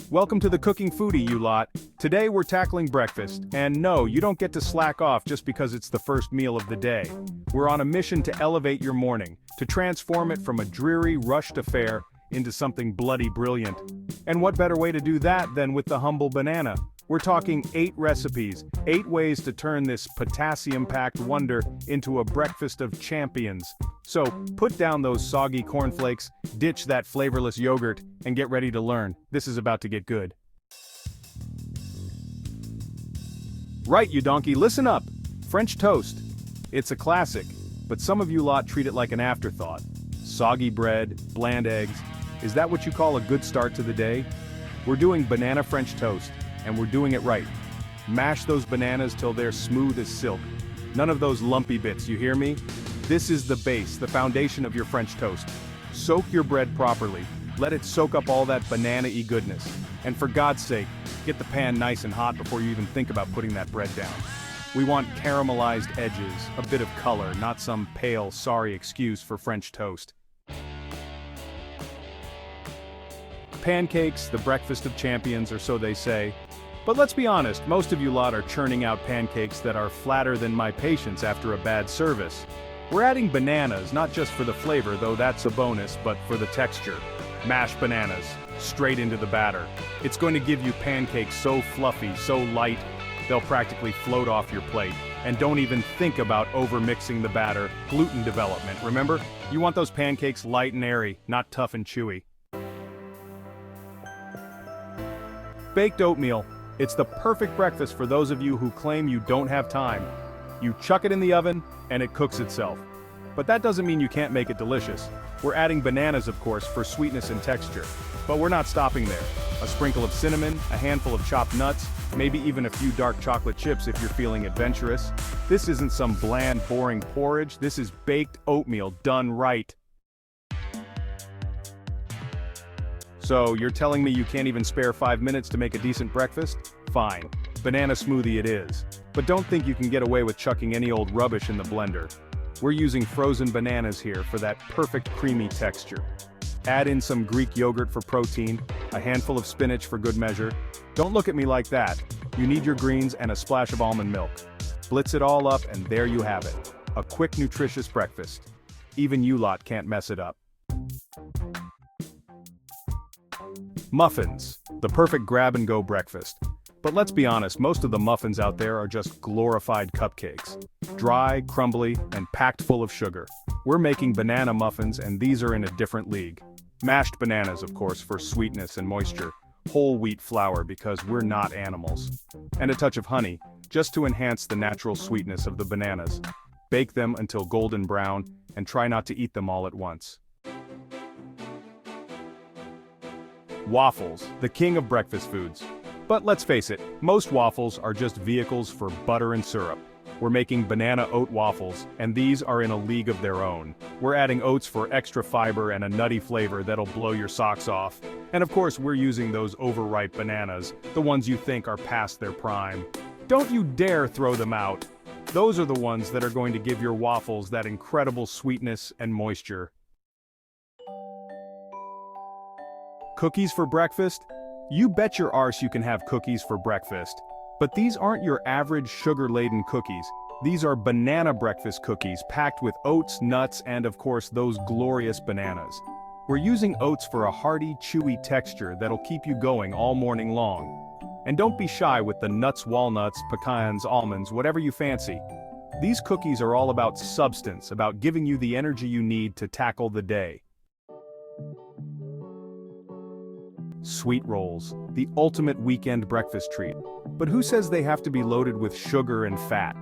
Welcome to the Cooking Foodie, you lot. Today we're tackling breakfast, and no, you don't get to slack off just because it's the first meal of the day. We're on a mission to elevate your morning, to transform it from a dreary, rushed affair into something bloody brilliant. And what better way to do that than with the humble banana? We're talking 8 recipes, 8 ways to turn this potassium-packed wonder into a breakfast of champions. So, put down those soggy cornflakes, ditch that flavorless yogurt, and get ready to learn. This is about to get good. Right, you donkey, listen up! French toast. It's a classic, but some of you lot treat it like an afterthought. Soggy bread, bland eggs. Is that what you call a good start to the day? We're doing banana French toast, and we're doing it right. Mash those bananas till they're smooth as silk. None of those lumpy bits, you hear me? This is the base, the foundation of your French toast. Soak your bread properly. Let it soak up all that banana-y goodness. And for God's sake, get the pan nice and hot before you even think about putting that bread down. We want caramelized edges, a bit of color, not some pale, sorry excuse for French toast. Pancakes, the breakfast of champions, or so they say. But let's be honest, most of you lot are churning out pancakes that are flatter than my patience after a bad service. We're adding bananas, not just for the flavor, though that's a bonus, but for the texture. Mashed bananas, straight into the batter. It's going to give you pancakes so fluffy, so light, they'll practically float off your plate. And don't even think about over-mixing the batter. Gluten development, remember? You want those pancakes light and airy, not tough and chewy. Baked oatmeal. It's the perfect breakfast for those of you who claim you don't have time. You chuck it in the oven, and it cooks itself. But that doesn't mean you can't make it delicious. We're adding bananas, of course, for sweetness and texture. But we're not stopping there. A sprinkle of cinnamon, a handful of chopped nuts, maybe even a few dark chocolate chips if you're feeling adventurous. This isn't some bland, boring porridge. This is baked oatmeal done right. So, you're telling me you can't even spare 5 minutes to make a decent breakfast? Fine. Banana smoothie it is. But don't think you can get away with chucking any old rubbish in the blender. We're using frozen bananas here for that perfect creamy texture. Add in some Greek yogurt for protein, a handful of spinach for good measure. Don't look at me like that. You need your greens and a splash of almond milk. Blitz it all up and there you have it. A quick, nutritious breakfast. Even you lot can't mess it up. Muffins, the perfect grab-and-go breakfast. But let's be honest, most of the muffins out there are just glorified cupcakes. Dry, crumbly, and packed full of sugar. We're making banana muffins, and these are in a different league. Mashed bananas, of course, for sweetness and moisture. Whole wheat flour because we're not animals. And a touch of honey, just to enhance the natural sweetness of the bananas. Bake them until golden brown, and try not to eat them all at once. Waffles, the king of breakfast foods. But let's face it, most waffles are just vehicles for butter and syrup. We're making banana oat waffles, and these are in a league of their own. We're adding oats for extra fiber and a nutty flavor that'll blow your socks off. And of course, we're using those overripe bananas, the ones you think are past their prime. Don't you dare throw them out. Those are the ones that are going to give your waffles that incredible sweetness and moisture. Cookies for breakfast? You bet your arse you can have cookies for breakfast. But these aren't your average sugar-laden cookies. These are banana breakfast cookies packed with oats, nuts, and of course those glorious bananas. We're using oats for a hearty, chewy texture that'll keep you going all morning long. And don't be shy with the nuts, walnuts, pecans, almonds, whatever you fancy. These cookies are all about substance, about giving you the energy you need to tackle the day. Sweet rolls, the ultimate weekend breakfast treat. But who says they have to be loaded with sugar and fat?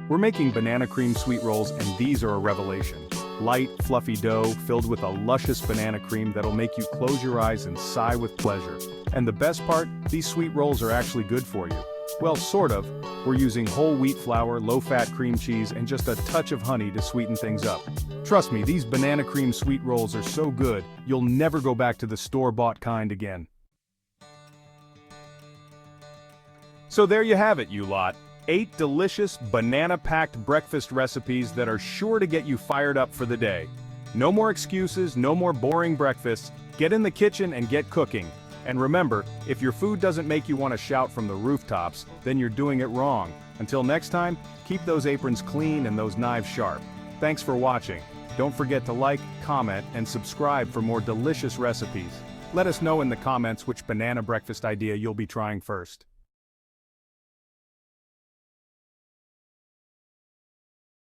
We're making banana cream sweet rolls, and these are a revelation. Light, fluffy dough filled with a luscious banana cream that'll make you close your eyes and sigh with pleasure. And the best part, these sweet rolls are actually good for you. Well, sort of. We're using whole wheat flour, low-fat cream cheese, and just a touch of honey to sweeten things up. Trust me, these banana cream sweet rolls are so good, you'll never go back to the store-bought kind again. So there you have it, you lot. 8 delicious, banana-packed breakfast recipes that are sure to get you fired up for the day. No more excuses, no more boring breakfasts. Get in the kitchen and get cooking. And remember, if your food doesn't make you want to shout from the rooftops, then you're doing it wrong. Until next time, keep those aprons clean and those knives sharp. Thanks for watching. Don't forget to like, comment, and subscribe for more delicious recipes. Let us know in the comments which banana breakfast idea you'll be trying first.